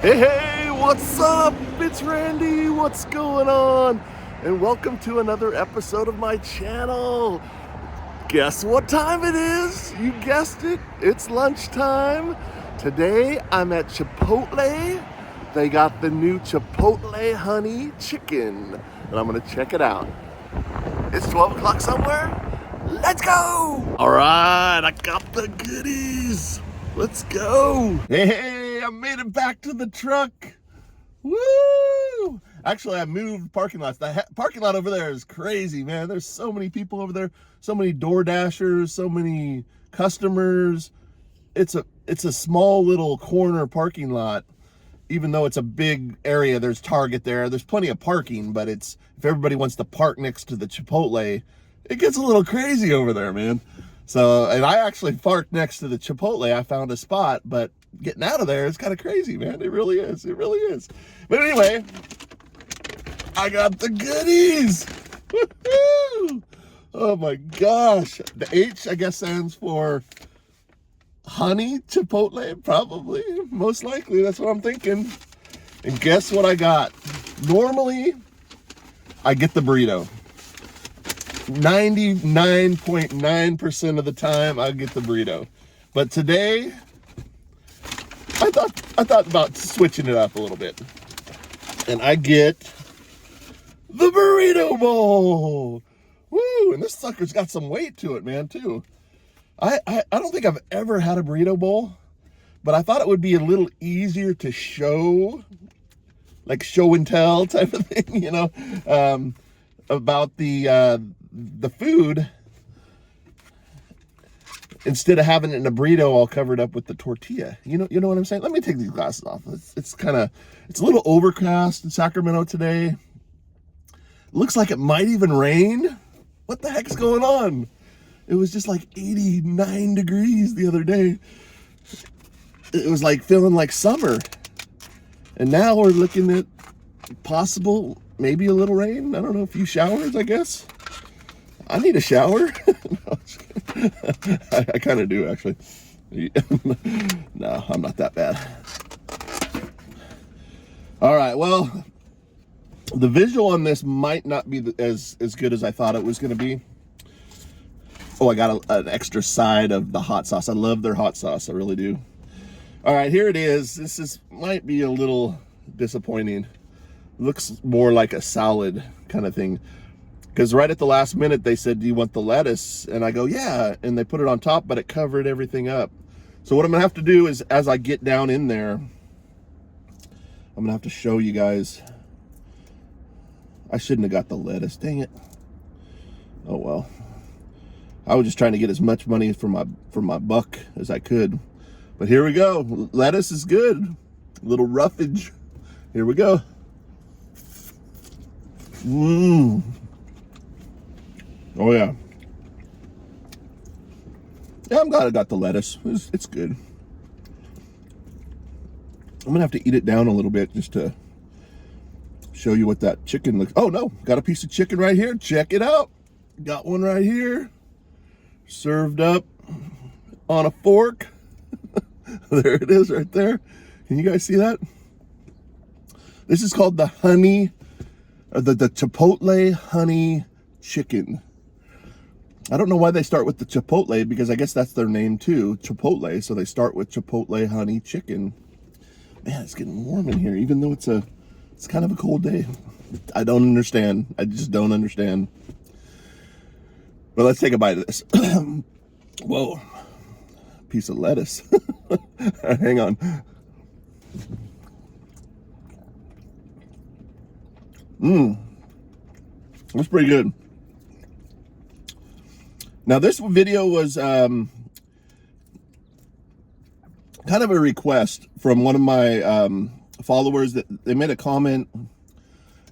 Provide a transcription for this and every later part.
Hey, what's up? It's Randy. What's going on? And welcome to another episode of my channel. Guess what time it is? You guessed it. It's lunchtime. Today I'm at Chipotle. They got the new Chipotle honey chicken, and I'm gonna check it out. It's 12 o'clock somewhere. Let's go! All right, I got the goodies. Let's go. Hey, I made it back to the truck. Woo! Actually, I moved parking lots. The parking lot over there is crazy, man. There's so many people over there, so many door dashers, so many customers. It's a small little corner parking lot. Even though it's a big area, there's Target there. There's plenty of parking, but if everybody wants to park next to the Chipotle, it gets a little crazy over there, man. So, and I actually parked next to the Chipotle. I found a spot, but getting out of there is kind of crazy, man. It really is. It really is. But anyway, I got the goodies. Woo-hoo! Oh my gosh. The H, I guess, stands for honey Chipotle, probably. Most likely, that's what I'm thinking. And guess what I got? Normally, I get the burrito. 99.9% of the time I get the burrito. But today, I thought about switching it up a little bit. And I get the burrito bowl. Woo! And this sucker's got some weight to it, man, too. I don't think I've ever had a burrito bowl, but I thought it would be a little easier to show, like show and tell type of thing, you know, about the food, instead of having it in a burrito all covered up with the tortilla. You know what I'm saying? Let me take these glasses off. It's a little overcast in Sacramento today. Looks like it might even rain. What the heck's going on? It was just like 89 degrees the other day. It was like feeling like summer. And now we're looking at possible, maybe a little rain. I don't know, a few showers, I guess. I need a shower. No, I kind of do, actually. No, I'm not that bad. All right, well, the visual on this might not be as good as I thought it was going to be. Oh, I got an extra side of the hot sauce. I love their hot sauce. I really do. All right, here it is. This might be a little disappointing. Looks more like a salad kind of thing. Because right at the last minute, they said, do you want the lettuce? And I go, yeah. And they put it on top, but it covered everything up. So what I'm going to have to do is, as I get down in there, I'm going to have to show you guys. I shouldn't have got the lettuce. Dang it. Oh, well. I was just trying to get as much money for my buck as I could. But here we go. Lettuce is good. A little roughage. Here we go. Mmm. Oh, yeah. Yeah, I'm glad I got the lettuce. It's good. I'm going to have to eat it down a little bit just to show you what that chicken looks. Oh, no. Got a piece of chicken right here. Check it out. Got one right here. Served up on a fork. There it is right there. Can you guys see that? This is called the Chipotle honey chicken. I don't know why they start with the Chipotle, because I guess that's their name too, Chipotle. So they start with Chipotle honey chicken. Man, it's getting warm in here, even though it's kind of a cold day. I don't understand. I just don't understand. But let's take a bite of this. Whoa, piece of lettuce. Hang on. That's pretty good. Now this video was kind of a request from one of my followers. That they made a comment,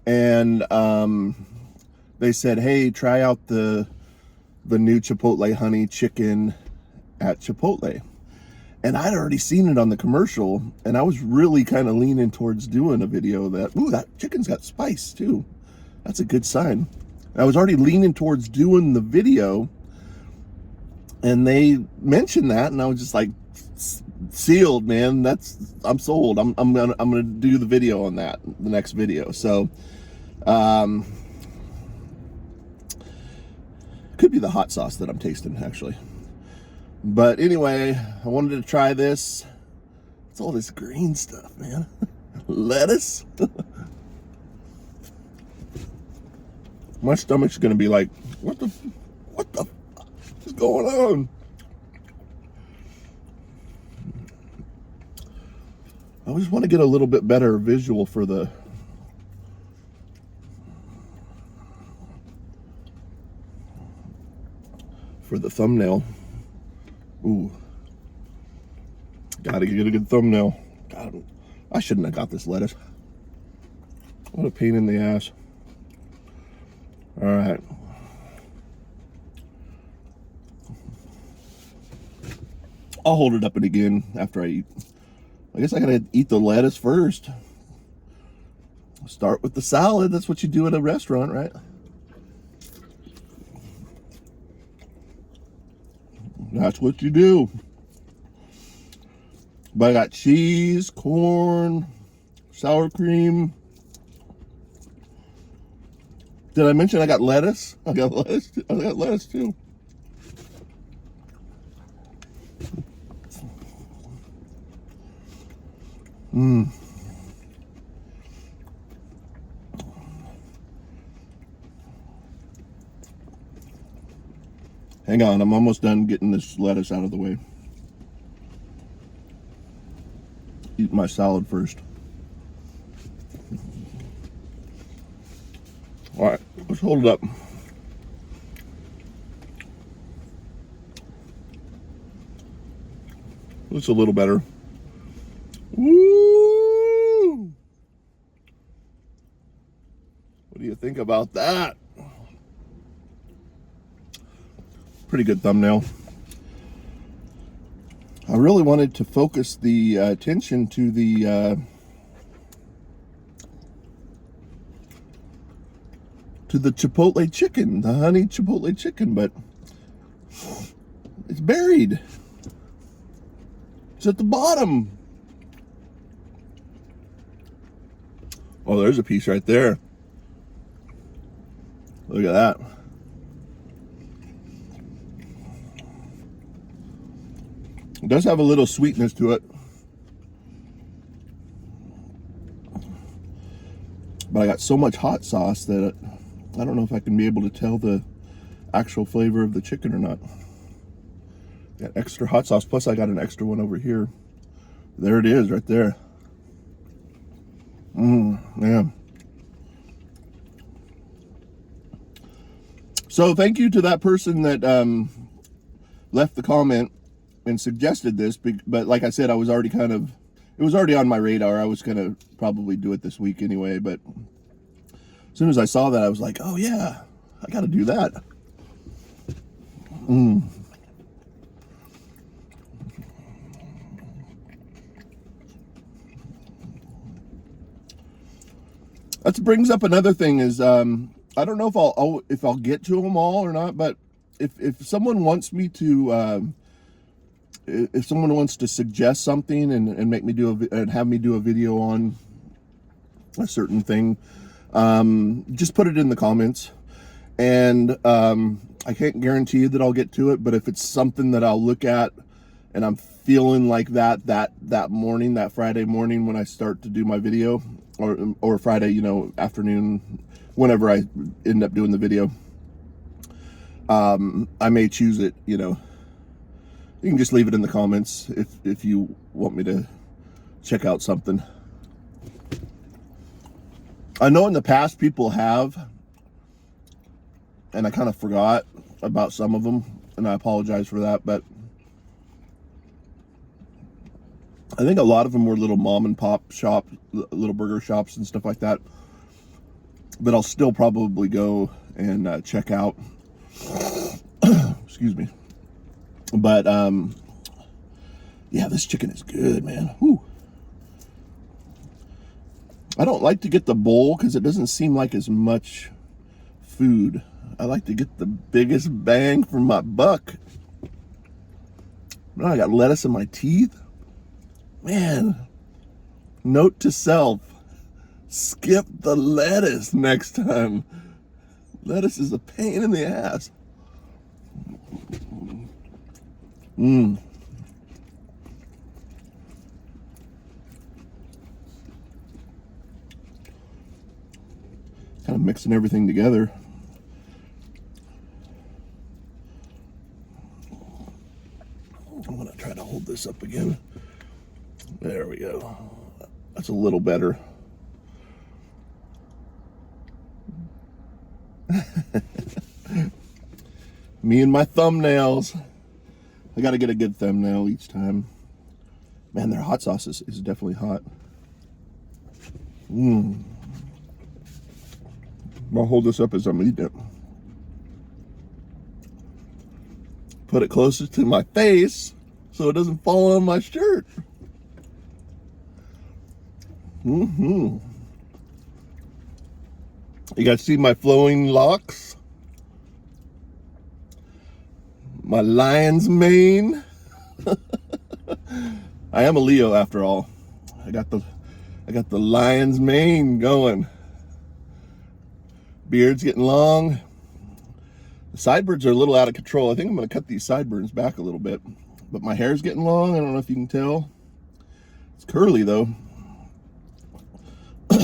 and they said, hey, try out the new Chipotle honey chicken at Chipotle. And I'd already seen it on the commercial, and I was really kind of leaning towards doing a video that chicken's got spice too. That's a good sign. I was already leaning towards doing the video, and they mentioned that, and I was just like, sealed, man. I'm sold. I'm gonna do the video on that, the next video. So could be the hot sauce that I'm tasting, actually. But anyway, I wanted to try this. It's all this green stuff, man. Lettuce. My stomach's gonna be like, what the is going on? I just want to get a little bit better visual for the thumbnail. Ooh, gotta get a good thumbnail. God, I shouldn't have got this lettuce. What a pain in the ass. All right. I'll hold it up and again after I eat. I guess I gotta eat the lettuce first. Start with the salad. That's what you do at a restaurant, right? That's what you do. But I got cheese, corn, sour cream. Did I mention I got lettuce? I got lettuce. I got lettuce too. Hang on, I'm almost done getting this lettuce out of the way. Eat my salad first. All right, let's hold it up. It's a little better. Woo! What do you think about that? Pretty good thumbnail. I really wanted to focus the attention to the Chipotle chicken, the honey Chipotle chicken, but it's buried. It's at the bottom. Oh, there's a piece right there. Look at that. It does have a little sweetness to it. But I got so much hot sauce that I don't know if I can be able to tell the actual flavor of the chicken or not. Got extra hot sauce, plus I got an extra one over here. There it is, right there. Man. So thank you to that person that left the comment and suggested this, but like I said, I was already it was already on my radar. I was gonna probably do it this week anyway, but as soon as I saw that, I was like, oh yeah, I gotta do that. That brings up another thing is, I don't know if I'll get to them all or not, but if someone wants me to, if someone wants to suggest something and make me and have me do a video on a certain thing, just put it in the comments. And I can't guarantee you that I'll get to it, but if it's something that I'll look at and I'm feeling like that morning, that Friday morning when I start to do my video, or Friday, afternoon, whenever I end up doing the video, I may choose it. You can just leave it in the comments if you want me to check out something. I know in the past people have, and I kind of forgot about some of them, and I apologize for that, but I think a lot of them were little mom and pop shop, little burger shops and stuff like that, but I'll still probably go and check out. Excuse me. But yeah, this chicken is good, man. Whew. I don't like to get the bowl because it doesn't seem like as much food. I like to get the biggest bang for my buck. Now I got lettuce in my teeth. Man, note to self, skip the lettuce next time. Lettuce is a pain in the ass. Mmm. Kind of mixing everything together. I'm gonna try to hold this up again. There we go. That's a little better. Me and my thumbnails. I gotta get a good thumbnail each time. Man, their hot sauce is definitely hot. Mmm. I'll hold this up as I'm eating it. Put it closer to my face so it doesn't fall on my shirt. You guys see my flowing locks? My lion's mane. I am a Leo after all. I got the lion's mane going. Beard's getting long. The sideburns are a little out of control. I think I'm going to cut these sideburns back a little bit. But my hair's getting long. I don't know if you can tell. It's curly though.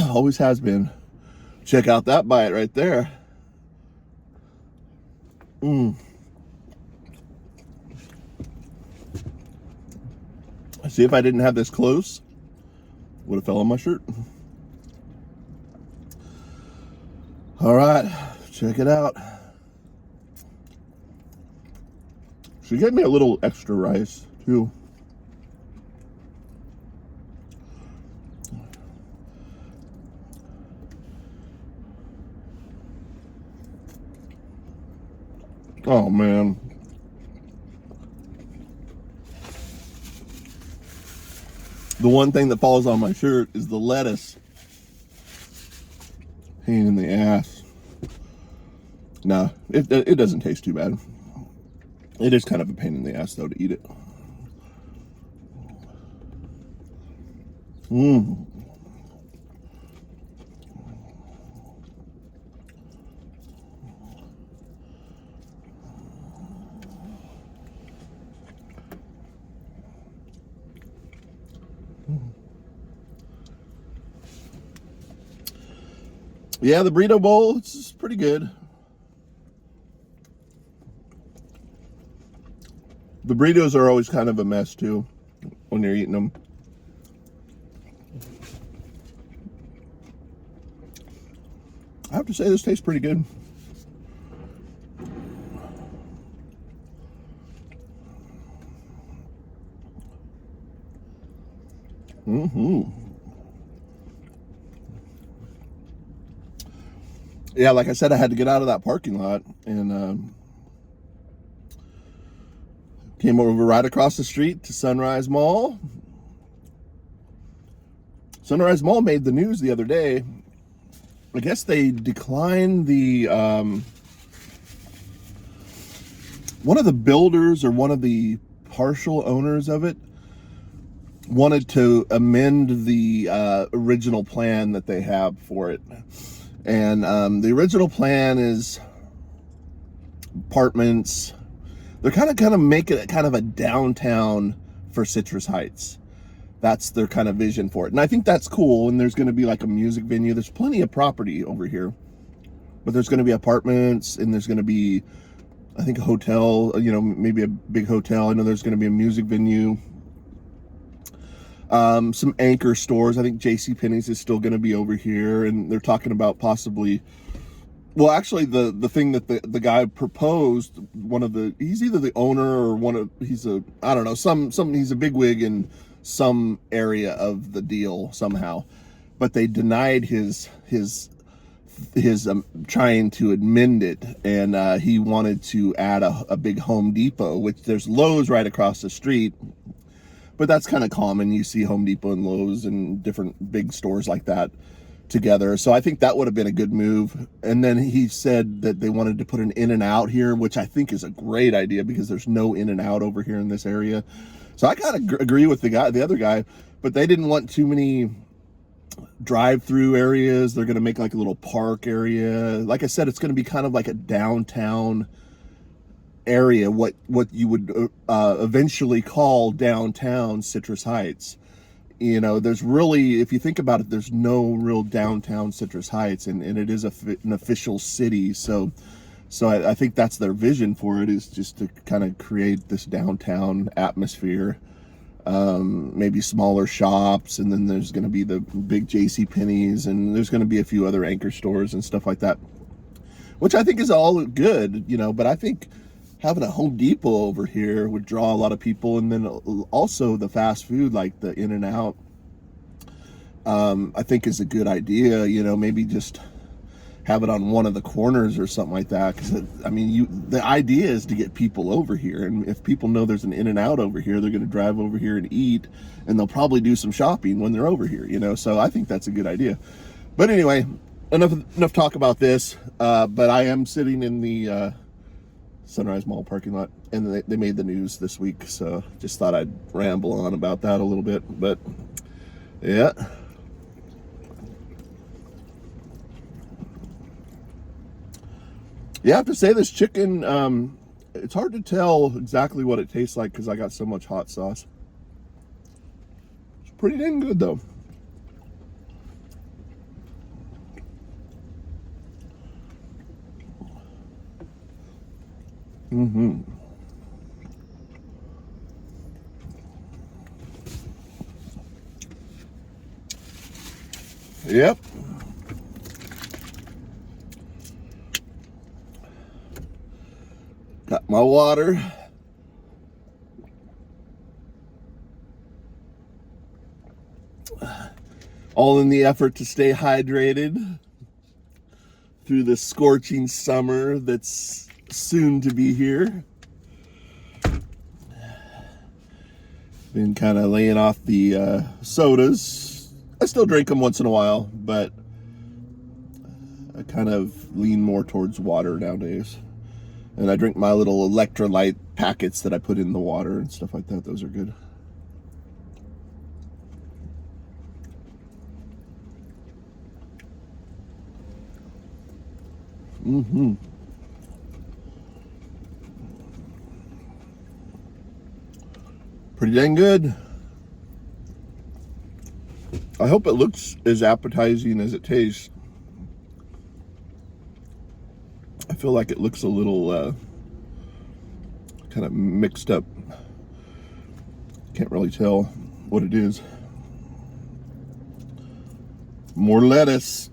Always has been. Check out that bite right there. See, if I didn't have this close, would have fell on my shirt. All right, check it out. She gave me a little extra rice too. Oh man. The one thing that falls on my shirt is the lettuce. Pain in the ass. Nah, it doesn't taste too bad. It is kind of a pain in the ass though to eat it. Yeah, the burrito bowl, it's pretty good. The burritos are always kind of a mess too when you're eating them. I have to say this tastes pretty good. Yeah, like I said, I had to get out of that parking lot and came over right across the street to Sunrise Mall. Sunrise Mall made the news the other day. I guess they declined the one of the builders or one of the partial owners of it wanted to amend the original plan that they have for it. And the original plan is apartments. They're kind of making it kind of a downtown for Citrus Heights. That's their kind of vision for it. And I think that's cool. And there's going to be like a music venue. There's plenty of property over here. But there's going to be apartments and there's going to be, I think, a hotel, you know, maybe a big hotel. I know there's going to be a music venue. Some anchor stores. I think JCPenney's is still going to be over here, and they're talking about possibly, well, actually the thing that the guy proposed, he's either the owner or he's a bigwig in some area of the deal somehow, but they denied his trying to amend it, and he wanted to add a big Home Depot, which there's Lowe's right across the street. But that's kind of common. You see Home Depot and Lowe's and different big stores like that together. So I think that would have been a good move. And then he said that they wanted to put an In-N-Out here, which I think is a great idea because there's no In-N-Out over here in this area. So I kind of agree with the other guy. but they didn't want too many drive-through areas. They're going to make like a little park area. Like I said, it's going to be kind of like a downtown area, what you would eventually call downtown Citrus Heights. You know, there's really, if you think about it, there's no real downtown Citrus Heights, and it is an official city. So I think that's their vision for it, is just to kind of create this downtown atmosphere. Maybe smaller shops, and then there's going to be the big JCPenney's, and there's going to be a few other anchor stores and stuff like that, which I think is all good, you know. But I think having a Home Depot over here would draw a lot of people, and then also the fast food like the In-N-Out, I think is a good idea, you know. Maybe just have it on one of the corners or something like that, because I mean, the idea is to get people over here, and if people know there's an In-N-Out over here, they're going to drive over here and eat, and they'll probably do some shopping when they're over here, you know. So I think that's a good idea. But anyway, enough talk about this. But I am sitting in the Sunrise Mall parking lot, and they made the news this week, so just thought I'd ramble on about that a little bit. But yeah. You have to say, this chicken, it's hard to tell exactly what it tastes like because I got so much hot sauce. It's pretty dang good, though. Yep. Got my water. All in the effort to stay hydrated through the scorching summer that's soon to be here. Been kind of laying off the sodas. I still drink them once in a while, but I kind of lean more towards water nowadays. And I drink my little electrolyte packets that I put in the water and stuff like that. Those are good. Pretty dang good. I hope it looks as appetizing as it tastes. I feel like it looks a little kind of mixed up. Can't really tell what it is. More lettuce.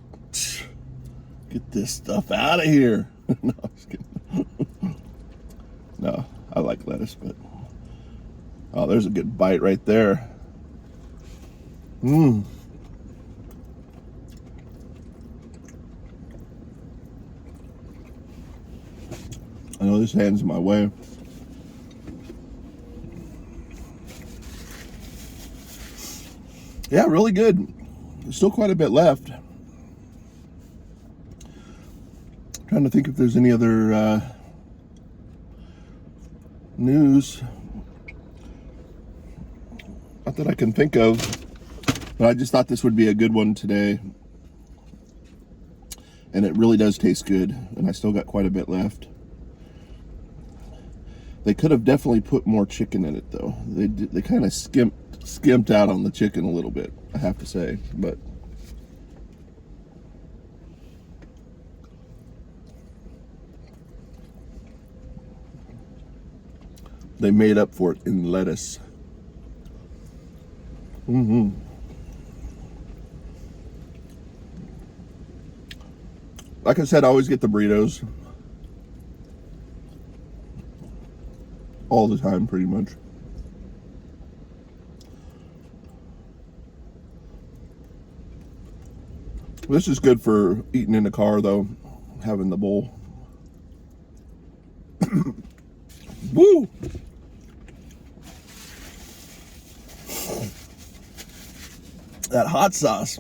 Get this stuff out of here. No, I'm just kidding. No, I like lettuce, but oh, there's a good bite right there. I know this hand's in my way. Yeah, really good. There's still quite a bit left. Trying to think if there's any other news. Not that I can think of, but I just thought this would be a good one today. And it really does taste good, and I still got quite a bit left. They could have definitely put more chicken in it, though. They kind of skimped out on the chicken a little bit, I have to say. But they made up for it in lettuce. Like I said, I always get the burritos. All the time, pretty much. This is good for eating in the car, though, having the bowl. Woo! That hot sauce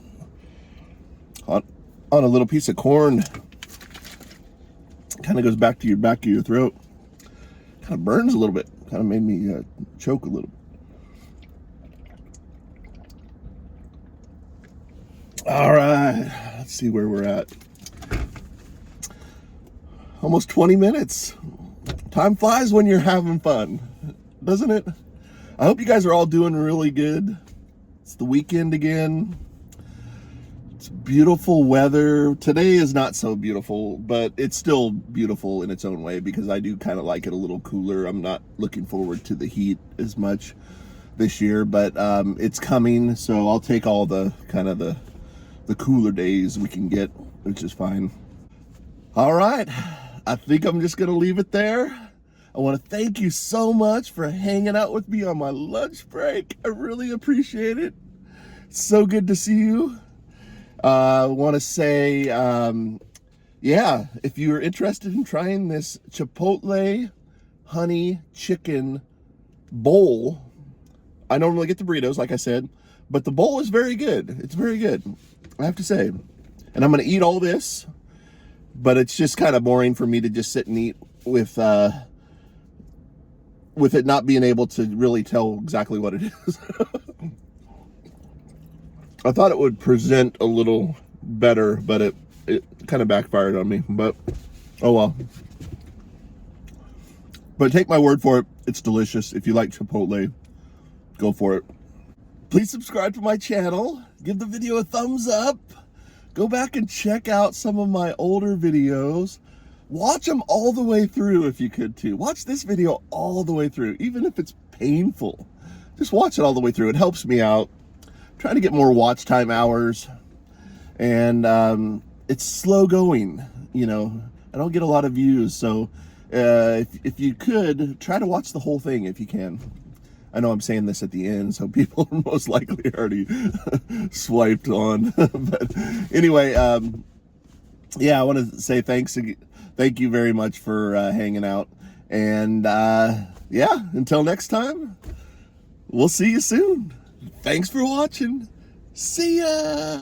on a little piece of corn kind of goes back to your throat. Kind of burns a little bit. Kind of made me choke a little. All right, let's see where we're at. Almost 20 minutes. Time flies when you're having fun, doesn't it? I hope you guys are all doing really good. It's the weekend again. It's beautiful weather. Today is not so beautiful, but it's still beautiful in its own way because I do kind of like it a little cooler. I'm not looking forward to the heat as much this year, but it's coming, so I'll take all the kind of the cooler days we can get, which is fine. All right, I think I'm just gonna leave it there. I want to thank you so much for hanging out with me on my lunch break. I really appreciate it. It's so good to see you. I want to say, yeah, if you're interested in trying this Chipotle honey chicken bowl, I normally get the burritos, like I said, but the bowl is very good. It's very good, I have to say. And I'm going to eat all this, but it's just kind of boring for me to just sit and eat with it not being able to really tell exactly what it is. I thought it would present a little better, but it kind of backfired on me, but oh well. But take my word for it, it's delicious. If you like Chipotle, go for it. Please subscribe to my channel. Give the video a thumbs up. Go back and check out some of my older videos. Watch them all the way through if you could too. Watch this video all the way through, even if it's painful. Just watch it all the way through. It helps me out. I'm trying to get more watch time hours. And it's slow going, you know. I don't get a lot of views, so if you could, try to watch the whole thing if you can. I know I'm saying this at the end, so people are most likely already swiped on. But anyway, yeah, I want to say thank you very much for hanging out. And yeah, until next time, we'll see you soon. Thanks for watching. See ya.